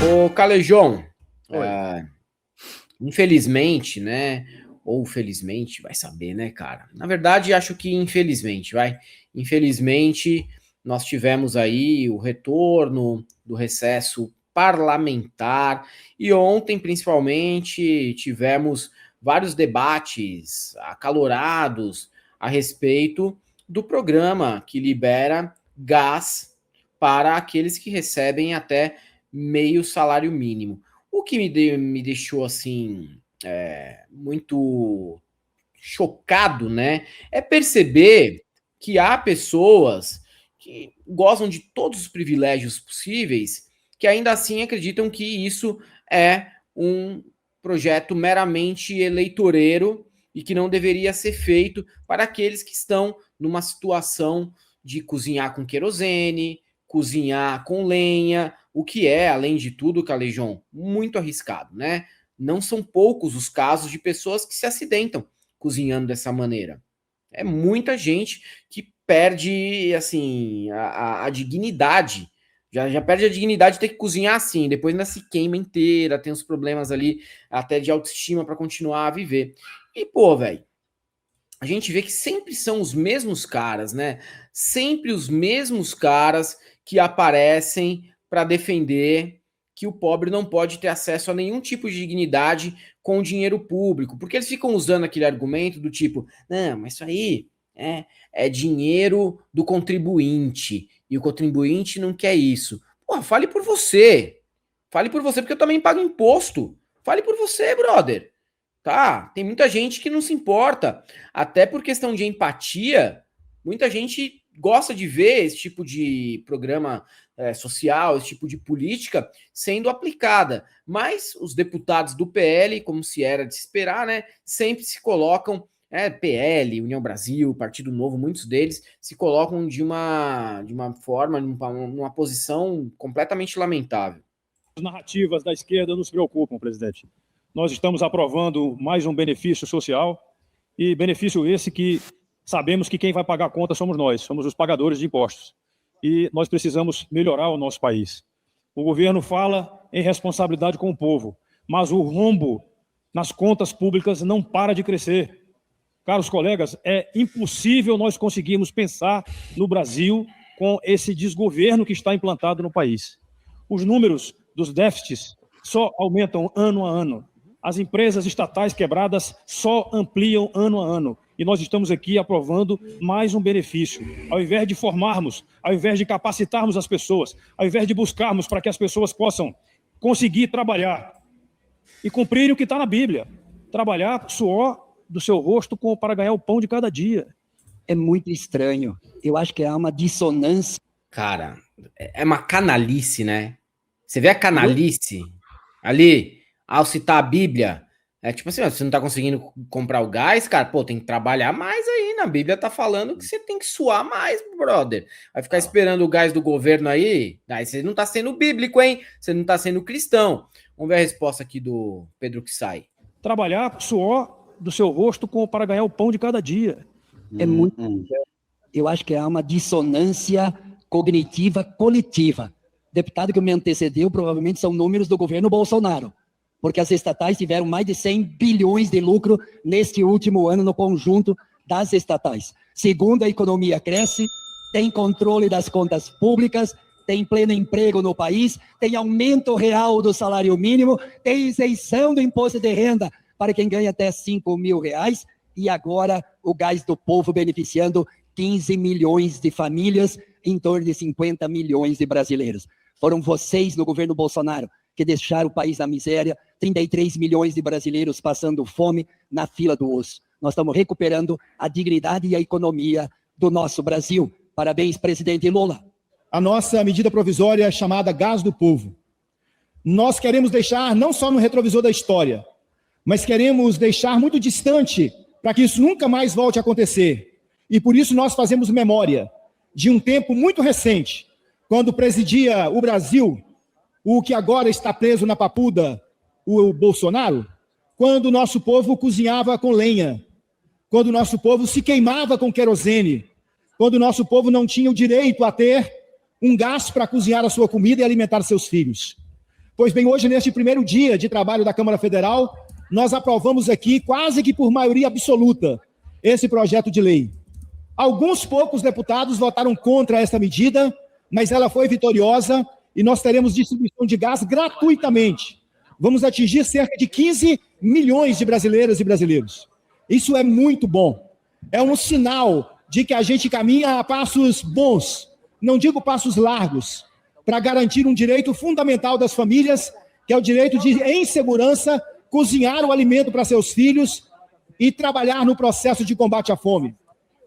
Ô, Calejão, Oi. infelizmente, né? Ou felizmente, vai saber, né, cara? Na verdade, acho que infelizmente, vai. Infelizmente, nós tivemos aí o retorno do recesso parlamentar e ontem, principalmente, tivemos vários debates acalorados a respeito do programa que libera gás para aqueles que recebem até meio salário mínimo. O que me deixou assim muito chocado, né, é perceber que há pessoas que gozam de todos os privilégios possíveis, que ainda assim acreditam que isso é um projeto meramente eleitoreiro e que não deveria ser feito para aqueles que estão numa situação de cozinhar com querosene, cozinhar com lenha, o que é, além de tudo, Calejão, muito arriscado, né? Não são poucos os casos de pessoas que se acidentam cozinhando dessa maneira. É muita gente que perde, assim, a dignidade. Já perde a dignidade de ter que cozinhar assim, depois ainda se queima inteira, tem os problemas ali até de autoestima para continuar a viver. E, pô, velho, a gente vê que sempre são os mesmos caras, né? Sempre os mesmos caras que aparecem para defender que o pobre não pode ter acesso a nenhum tipo de dignidade com o dinheiro público, porque eles ficam usando aquele argumento do tipo, não, mas isso aí é dinheiro do contribuinte, e o contribuinte não quer isso. Porra, fale por você. Fale por você, porque eu também pago imposto. Fale por você, brother. Tá, tem muita gente que não se importa. Até por questão de empatia, muita gente gosta de ver esse tipo de programa social, esse tipo de política sendo aplicada. Mas os deputados do PL, como se era de se esperar, né, sempre se colocam, PL, União Brasil, Partido Novo, muitos deles se colocam de uma forma, numa posição completamente lamentável. As narrativas da esquerda nos preocupam, presidente. Nós estamos aprovando mais um benefício social, e benefício esse que sabemos que quem vai pagar a conta somos nós, somos os pagadores de impostos. E nós precisamos melhorar o nosso país. O governo fala em responsabilidade com o povo, mas o rombo nas contas públicas não para de crescer. Caros colegas, é impossível nós conseguirmos pensar no Brasil com esse desgoverno que está implantado no país. Os números dos déficits só aumentam ano a ano. As empresas estatais quebradas só ampliam ano a ano. E nós estamos aqui aprovando mais um benefício. Ao invés de formarmos, ao invés de capacitarmos as pessoas, ao invés de buscarmos para que as pessoas possam conseguir trabalhar e cumprirem o que está na Bíblia. Trabalhar suor do seu rosto para ganhar o pão de cada dia. É muito estranho. Eu acho que há uma dissonância. Cara, é uma canalice, né? Você vê a canalice ali, ao citar a Bíblia, é tipo assim, ó, você não tá conseguindo comprar o gás, cara, pô, tem que trabalhar mais aí, na Bíblia tá falando que você tem que suar mais, brother. Vai ficar esperando o gás do governo aí você não tá sendo bíblico, hein? Você não tá sendo cristão. Vamos ver a resposta aqui do Pedro que sai. Trabalhar suor do seu rosto para ganhar o pão de cada dia. É muito. Eu acho que há uma dissonância cognitiva coletiva. Deputado que me antecedeu, provavelmente são números do governo Bolsonaro, porque as estatais tiveram mais de 100 bilhões de lucro neste último ano no conjunto das estatais. Segundo, a economia cresce, tem controle das contas públicas, tem pleno emprego no país, tem aumento real do salário mínimo, tem isenção do imposto de renda para quem ganha até R$5.000, e agora o gás do povo beneficiando 15 milhões de famílias, em torno de 50 milhões de brasileiros. Foram vocês, no governo Bolsonaro, que deixaram o país na miséria, 33 milhões de brasileiros passando fome na fila do osso. Nós estamos recuperando a dignidade e a economia do nosso Brasil. Parabéns, presidente Lula. A nossa medida provisória é chamada Gás do Povo. Nós queremos deixar, não só no retrovisor da história, mas queremos deixar muito distante para que isso nunca mais volte a acontecer. E por isso nós fazemos memória de um tempo muito recente, quando presidia o Brasil, o que agora está preso na papuda, o Bolsonaro, quando o nosso povo cozinhava com lenha, quando o nosso povo se queimava com querosene, quando o nosso povo não tinha o direito a ter um gás para cozinhar a sua comida e alimentar seus filhos. Pois bem, hoje, neste primeiro dia de trabalho da Câmara Federal, nós aprovamos aqui, quase que por maioria absoluta, esse projeto de lei. Alguns poucos deputados votaram contra essa medida, mas ela foi vitoriosa e nós teremos distribuição de gás gratuitamente. Vamos atingir cerca de 15 milhões de brasileiras e brasileiros. Isso é muito bom. É um sinal de que a gente caminha a passos bons, não digo passos largos, para garantir um direito fundamental das famílias, que é o direito de, em segurança, cozinhar o alimento para seus filhos e trabalhar no processo de combate à fome.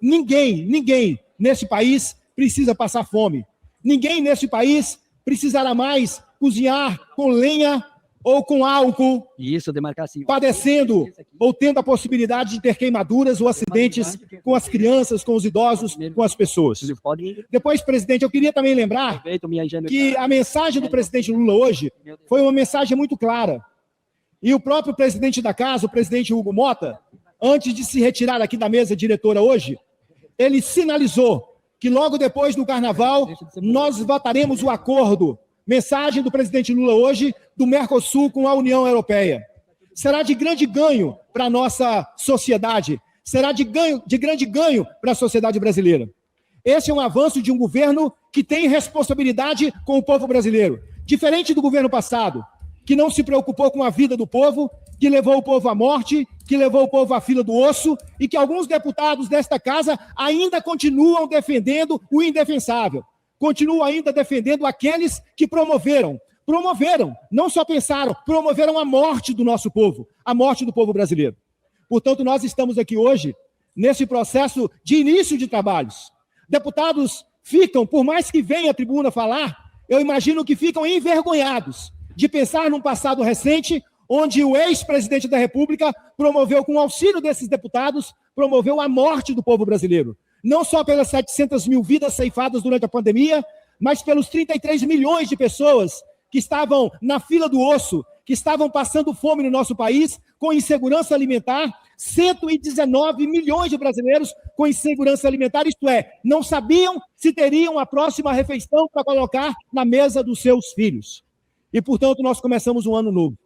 Ninguém nesse país precisa passar fome. Ninguém nesse país precisará mais cozinhar com lenha ou com álcool, Isso, demarcação. padecendo ou tendo a possibilidade de ter queimaduras ou acidentes com as crianças, com os idosos, com as pessoas. Depois, presidente, eu queria também lembrar que a mensagem do presidente Lula hoje foi uma mensagem muito clara. E o próprio presidente da casa, o presidente Hugo Mota, antes de se retirar aqui da mesa diretora hoje, ele sinalizou que logo depois do Carnaval nós votaremos o acordo, mensagem do presidente Lula hoje, do Mercosul com a União Europeia. Será de grande ganho para a nossa sociedade, será de grande ganho para a sociedade brasileira. Esse é um avanço de um governo que tem responsabilidade com o povo brasileiro, diferente do governo passado, que não se preocupou com a vida do povo, que levou o povo à morte, que levou o povo à fila do osso e que alguns deputados desta casa ainda continuam defendendo o indefensável. Continuam ainda defendendo aqueles que promoveram, não só pensaram, promoveram a morte do nosso povo, a morte do povo brasileiro. Portanto, nós estamos aqui hoje, nesse processo de início de trabalhos. Deputados ficam, por mais que venham à tribuna falar, eu imagino que ficam envergonhados de pensar num passado recente, onde o ex-presidente da República promoveu, com o auxílio desses deputados, promoveu a morte do povo brasileiro. Não só pelas 700 mil vidas ceifadas durante a pandemia, mas pelos 33 milhões de pessoas que estavam na fila do osso, que estavam passando fome no nosso país, com insegurança alimentar, 119 milhões de brasileiros com insegurança alimentar, isto é, não sabiam se teriam a próxima refeição para colocar na mesa dos seus filhos. E, portanto, nós começamos um ano novo.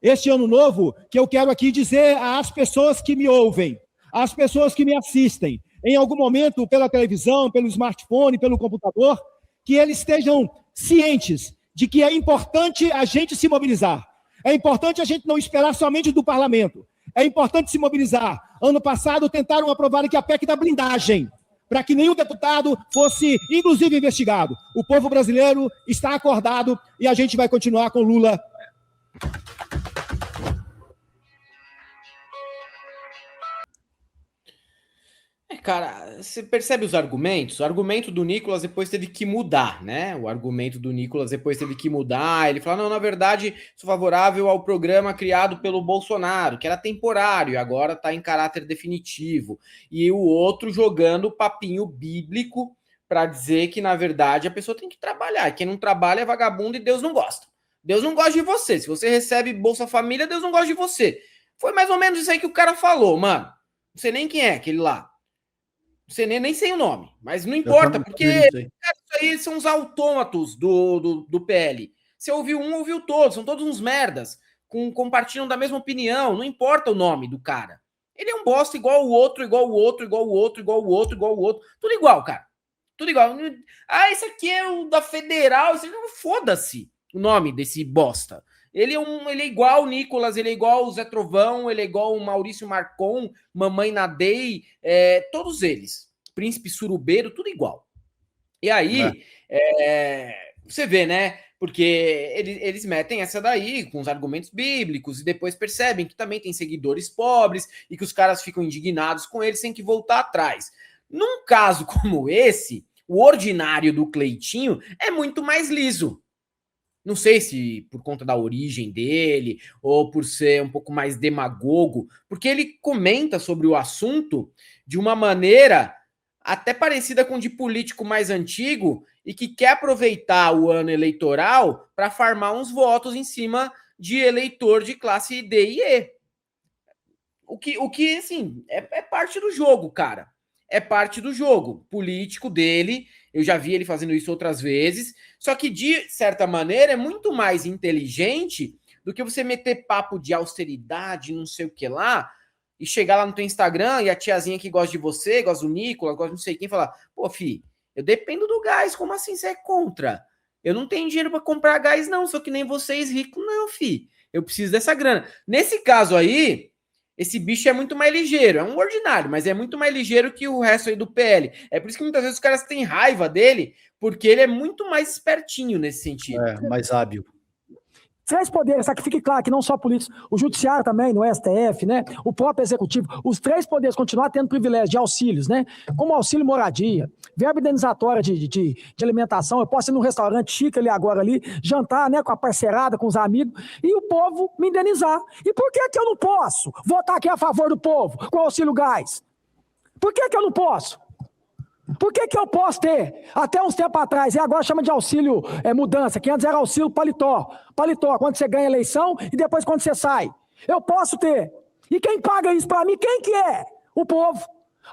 Este ano novo, que eu quero aqui dizer às pessoas que me ouvem, às pessoas que me assistem, em algum momento pela televisão, pelo smartphone, pelo computador, que eles estejam cientes de que é importante a gente se mobilizar. É importante a gente não esperar somente do parlamento. É importante se mobilizar. Ano passado tentaram aprovar aqui a PEC da blindagem, para que nenhum deputado fosse, inclusive, investigado. O povo brasileiro está acordado e a gente vai continuar com Lula. Cara, você percebe os argumentos? O argumento do Nicolas depois teve que mudar, né? O argumento do Nicolas depois teve que mudar. Ele falou: não, na verdade, sou favorável ao programa criado pelo Bolsonaro, que era temporário, e agora está em caráter definitivo. E o outro jogando papinho bíblico para dizer que, na verdade, a pessoa tem que trabalhar. Quem não trabalha é vagabundo e Deus não gosta. Deus não gosta de você. Se você recebe Bolsa Família, Deus não gosta de você. Foi mais ou menos isso aí que o cara falou, mano. Não sei nem quem é aquele lá. Você nem sei o nome, mas não importa, porque cara, isso aí são os autômatos do PL. Você ouviu um, ouviu todos, são todos uns merdas, compartilham da mesma opinião, não importa o nome do cara. Ele é um bosta igual o outro, igual o outro, igual o outro, igual o outro, igual o outro. Tudo igual, cara. Tudo igual. Ah, esse aqui é o da Federal. Foda-se o nome desse bosta. Ele é igual o Nicolas, ele é igual o Zé Trovão, ele é igual o Maurício Marcon, Mamãe Nadei, todos eles. Príncipe Surubeiro, tudo igual. E aí, você vê, né? Porque eles metem essa daí com os argumentos bíblicos e depois percebem que também tem seguidores pobres e que os caras ficam indignados com eles sem que voltar atrás. Num caso como esse, o ordinário do Cleitinho é muito mais liso. Não sei se por conta da origem dele ou por ser um pouco mais demagogo, porque ele comenta sobre o assunto de uma maneira até parecida com de político mais antigo e que quer aproveitar o ano eleitoral para farmar uns votos em cima de eleitor de classe D e E. O que assim, é parte do jogo, cara. É parte do jogo político dele Eu já vi ele fazendo isso outras vezes. Só que, de certa maneira, é muito mais inteligente do que você meter papo de austeridade, não sei o que lá, e chegar lá no teu Instagram e a tiazinha que gosta de você, gosta do Nicolas, gosta de não sei quem, falar, pô, fi, eu dependo do gás, como assim você é contra? Eu não tenho dinheiro para comprar gás, não, sou que nem vocês ricos, não, fi. Eu preciso dessa grana. Nesse caso aí, esse bicho é muito mais ligeiro, é um ordinário, mas é muito mais ligeiro que o resto aí do PL. É por isso que muitas vezes os caras têm raiva dele, porque ele é muito mais espertinho nesse sentido. É, mais hábil. Três poderes, só que fique claro que não só políticos, o judiciário também, no STF, né? O próprio executivo, os três poderes continuar tendo privilégio de auxílios, né? Como auxílio moradia, verba indenizatória de alimentação. Eu posso ir num restaurante chique ali agora ali, jantar, né, com a parceirada, com os amigos, e o povo me indenizar. E por que eu não posso votar aqui a favor do povo com o auxílio gás? Por que eu não posso? Por que eu posso ter, até uns tempos atrás, e agora chama de auxílio mudança, que antes era auxílio paletó, quando você ganha eleição e depois quando você sai. Eu posso ter. E quem paga isso para mim, quem que é? O povo.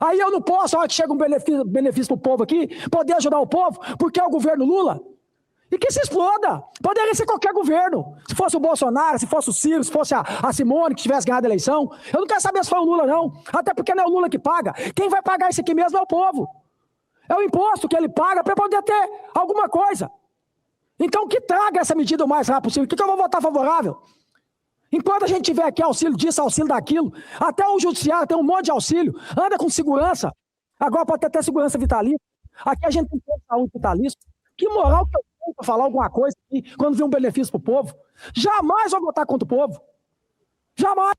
Aí eu não posso, a hora que chega um benefício para o povo aqui, poder ajudar o povo, porque é o governo Lula. E que se exploda. Poderia ser qualquer governo. Se fosse o Bolsonaro, se fosse o Ciro, se fosse a Simone que tivesse ganhado a eleição. Eu não quero saber se foi o Lula, não. Até porque não é o Lula que paga. Quem vai pagar isso aqui mesmo é o povo. É o imposto que ele paga para poder ter alguma coisa. Então, que traga essa medida o mais rápido possível. O que eu vou votar favorável? Enquanto a gente tiver aqui auxílio disso, auxílio daquilo, até o judiciário tem um monte de auxílio, anda com segurança. Agora pode ter até segurança vitalícia. Aqui a gente tem saúde vitalícia. Que moral que eu tenho para falar alguma coisa aqui quando vê um benefício para o povo? Jamais vou votar contra o povo. Jamais.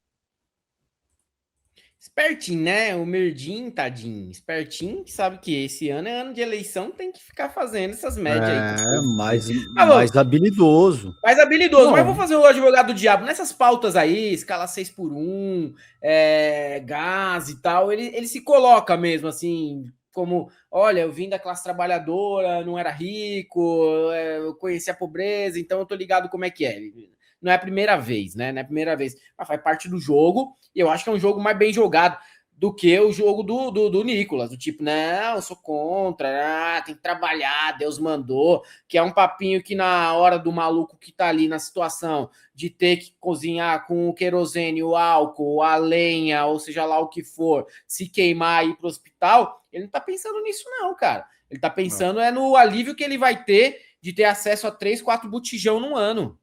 Espertinho, né? O Merdim, tadinho. Espertinho, que sabe que esse ano é ano de eleição, tem que ficar fazendo essas médias aí. É, mais habilidoso. Mais habilidoso, Não. mas vou fazer o advogado do diabo. Nessas pautas aí, escala 6x1, gás e tal, ele se coloca mesmo, assim, como, olha, eu vim da classe trabalhadora, não era rico, eu conheci a pobreza, então eu tô ligado como é que é. Não é a primeira vez, né? Não é a primeira vez. Mas faz parte do jogo, e eu acho que é um jogo mais bem jogado do que o jogo do Nicolas, do tipo, não, eu sou contra, tem que trabalhar, Deus mandou, que é um papinho que na hora do maluco que tá ali na situação de ter que cozinhar com o querosene, o álcool, a lenha, ou seja lá o que for, se queimar e ir pro hospital, ele não tá pensando nisso não, cara. Ele tá pensando no alívio que ele vai ter de ter acesso a 3, 4 botijão no ano.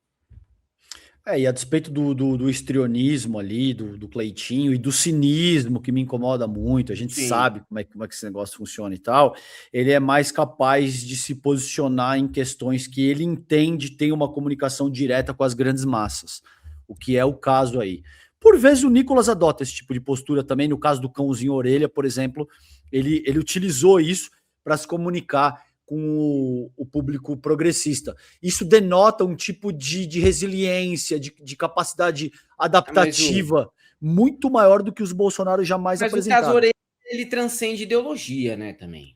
E a despeito do histrionismo ali, do Cleitinho e do cinismo que me incomoda muito, a gente sabe como é que esse negócio funciona e tal, ele é mais capaz de se posicionar em questões que ele entende tem uma comunicação direta com as grandes massas, o que é o caso aí. Por vezes o Nicolas adota esse tipo de postura também, no caso do cãozinho orelha, por exemplo, ele utilizou isso para se comunicar com o público progressista. Isso denota um tipo de resiliência, de capacidade adaptativa muito maior do que os Bolsonaro jamais apresentaram. Mas o caso Orelha, ele transcende ideologia, né, também.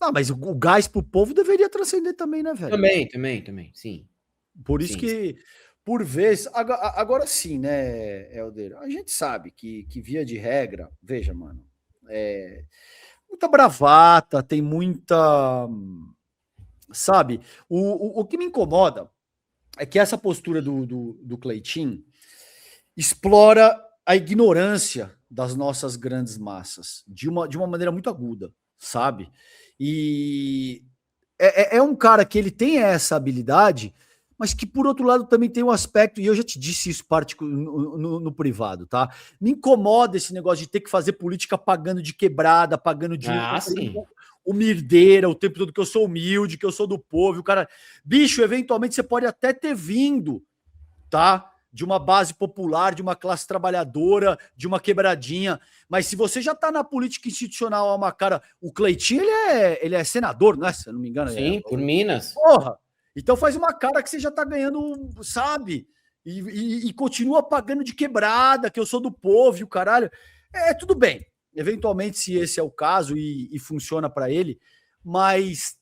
Não, mas o gás pro povo deveria transcender também, né, velho? Também, sim. Por isso que, por vezes, agora sim, né, Helder, a gente sabe que via de regra, veja, mano, muita bravata, tem muita... Sabe? O que me incomoda é que essa postura do Cleitinho explora a ignorância das nossas grandes massas de uma maneira muito aguda, sabe? E é um cara que ele tem essa habilidade, mas que, por outro lado, também tem um aspecto, e eu já te disse isso no privado, tá? Me incomoda esse negócio de ter que fazer política pagando de quebrada, pagando de... O mirdeira, o tempo todo que eu sou humilde, que eu sou do povo, o cara... Bicho, eventualmente você pode até ter vindo, tá? De uma base popular, de uma classe trabalhadora, de uma quebradinha, mas se você já tá na política institucional, uma cara... O Cleitinho, ele é senador, né? Se eu não me engano. Sim, por Minas. Porra! Então faz uma cara que você já tá ganhando, sabe? E continua pagando de quebrada, que eu sou do povo e o caralho. Tudo bem. Eventualmente, se esse é o caso e funciona para ele, mas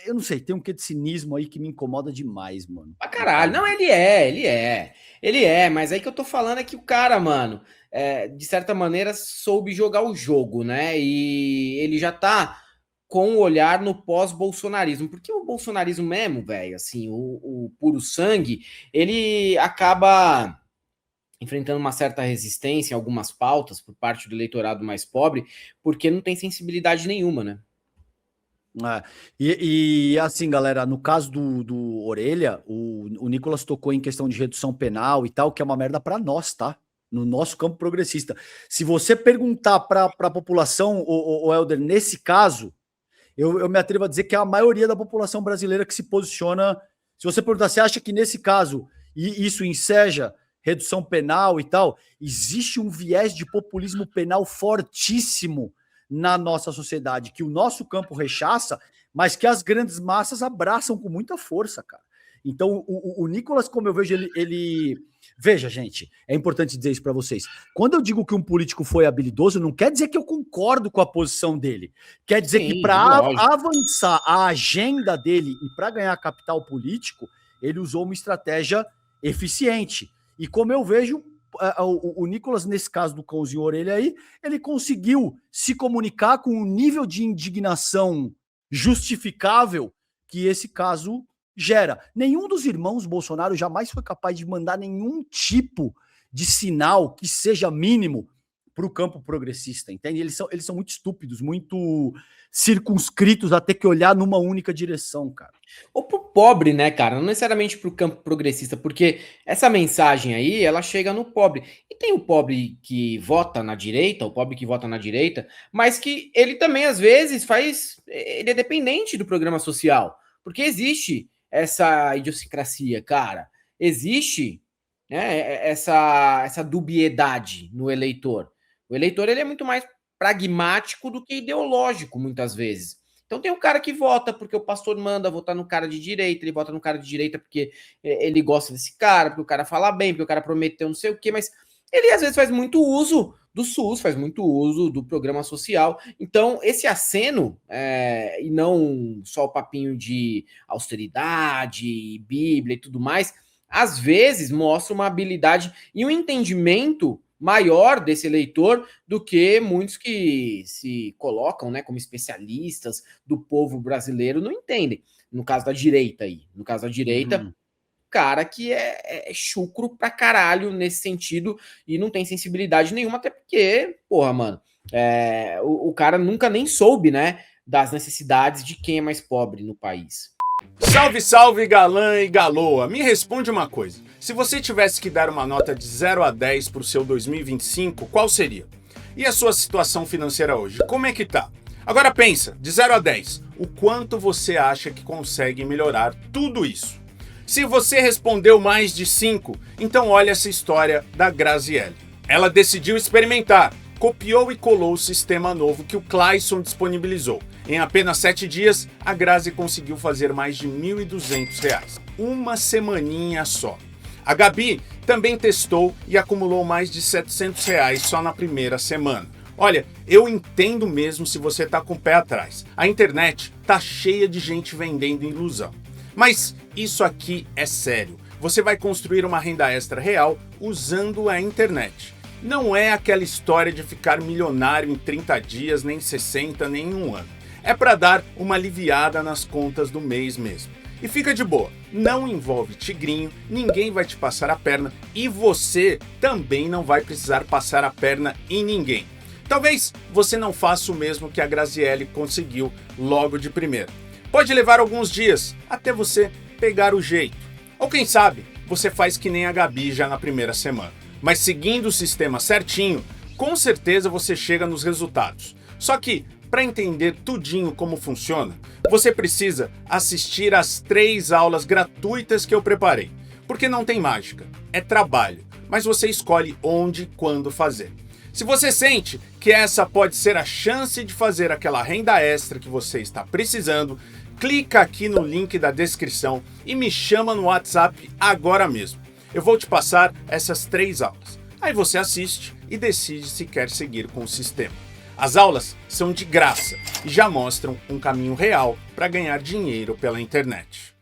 eu não sei, tem um quê de cinismo aí que me incomoda demais, mano. Ah, caralho. Não, ele é, mas aí que eu tô falando é que o cara, mano, de certa maneira soube jogar o jogo, né? E ele já tá com o olhar no pós-bolsonarismo, porque o bolsonarismo mesmo, velho, assim, o puro sangue, ele acaba enfrentando uma certa resistência em algumas pautas por parte do eleitorado mais pobre, porque não tem sensibilidade nenhuma, né? Assim, galera, no caso do Orelha, o Nicolas tocou em questão de redução penal e tal, que é uma merda para nós, tá? No nosso campo progressista. Se você perguntar para a população, o Helder, nesse caso, eu me atrevo a dizer que é a maioria da população brasileira que se posiciona. Se você perguntar, você acha que nesse caso isso enseja redução penal e tal, existe um viés de populismo penal fortíssimo na nossa sociedade, que o nosso campo rechaça, mas que as grandes massas abraçam com muita força, cara. Então, o Nicolas, como eu vejo, ele... Veja, gente, é importante dizer isso para vocês. Quando eu digo que um político foi habilidoso, não quer dizer que eu concordo com a posição dele. Quer dizer que para avançar a agenda dele e para ganhar capital político, ele usou uma estratégia eficiente. E como eu vejo, o Nicolas, nesse caso do cãozinho orelha aí, ele conseguiu se comunicar com um nível de indignação justificável que esse caso gera. Nenhum dos irmãos Bolsonaro jamais foi capaz de mandar nenhum tipo de sinal que seja mínimo para o campo progressista, entende? Eles são muito estúpidos, muito circunscritos a ter que olhar numa única direção, cara. Ou pro pobre, né, cara? Não necessariamente pro campo progressista, porque essa mensagem aí, ela chega no pobre. E tem o pobre que vota na direita, o pobre que vota na direita, mas que ele também, às vezes, ele é dependente do programa social. Porque existe essa idiosincrasia, cara. Existe, né, essa dubiedade no eleitor. O eleitor, ele é muito mais pragmático do que ideológico, muitas vezes. Então tem um cara que vota porque o pastor manda votar no cara de direita, ele vota no cara de direita porque ele gosta desse cara, porque o cara fala bem, porque o cara prometeu não sei o quê, mas ele às vezes faz muito uso do SUS, faz muito uso do programa social. Então esse aceno, e não só o papinho de austeridade, Bíblia e tudo mais, às vezes mostra uma habilidade e um entendimento maior desse eleitor do que muitos que se colocam, né, como especialistas do povo brasileiro não entendem. No caso da direita aí. No caso da direita, cara que é chucro pra caralho nesse sentido e não tem sensibilidade nenhuma, até porque, porra, mano, o cara nunca nem soube, né, das necessidades de quem é mais pobre no país. Salve, salve, galã e galoa! Me responde uma coisa. Se você tivesse que dar uma nota de 0 a 10 pro seu 2025, qual seria? E a sua situação financeira hoje? Como é que tá? Agora pensa, de 0 a 10, o quanto você acha que consegue melhorar tudo isso? Se você respondeu mais de 5, então olha essa história da Graziele. Ela decidiu experimentar, copiou e colou o sistema novo que o Clayson disponibilizou. Em apenas 7 dias, a Grazi conseguiu fazer mais de R$ 1.200. Uma semaninha só. A Gabi também testou e acumulou mais de R$ 700 só na primeira semana. Olha, eu entendo mesmo se você tá com o pé atrás. A internet tá cheia de gente vendendo ilusão. Mas isso aqui é sério. Você vai construir uma renda extra real usando a internet. Não é aquela história de ficar milionário em 30 dias, nem 60, nem em um ano. É para dar uma aliviada nas contas do mês mesmo. E fica de boa, não envolve tigrinho, ninguém vai te passar a perna e você também não vai precisar passar a perna em ninguém. Talvez você não faça o mesmo que a Graziele conseguiu logo de primeira. Pode levar alguns dias até você pegar o jeito. Ou quem sabe, você faz que nem a Gabi já na primeira semana. Mas seguindo o sistema certinho, com certeza você chega nos resultados. Só que, para entender tudinho como funciona, você precisa assistir às 3 aulas gratuitas que eu preparei. Porque não tem mágica, é trabalho, mas você escolhe onde e quando fazer. Se você sente que essa pode ser a chance de fazer aquela renda extra que você está precisando, clica aqui no link da descrição e me chama no WhatsApp agora mesmo. Eu vou te passar essas 3 aulas. Aí você assiste e decide se quer seguir com o sistema. As aulas são de graça e já mostram um caminho real para ganhar dinheiro pela internet.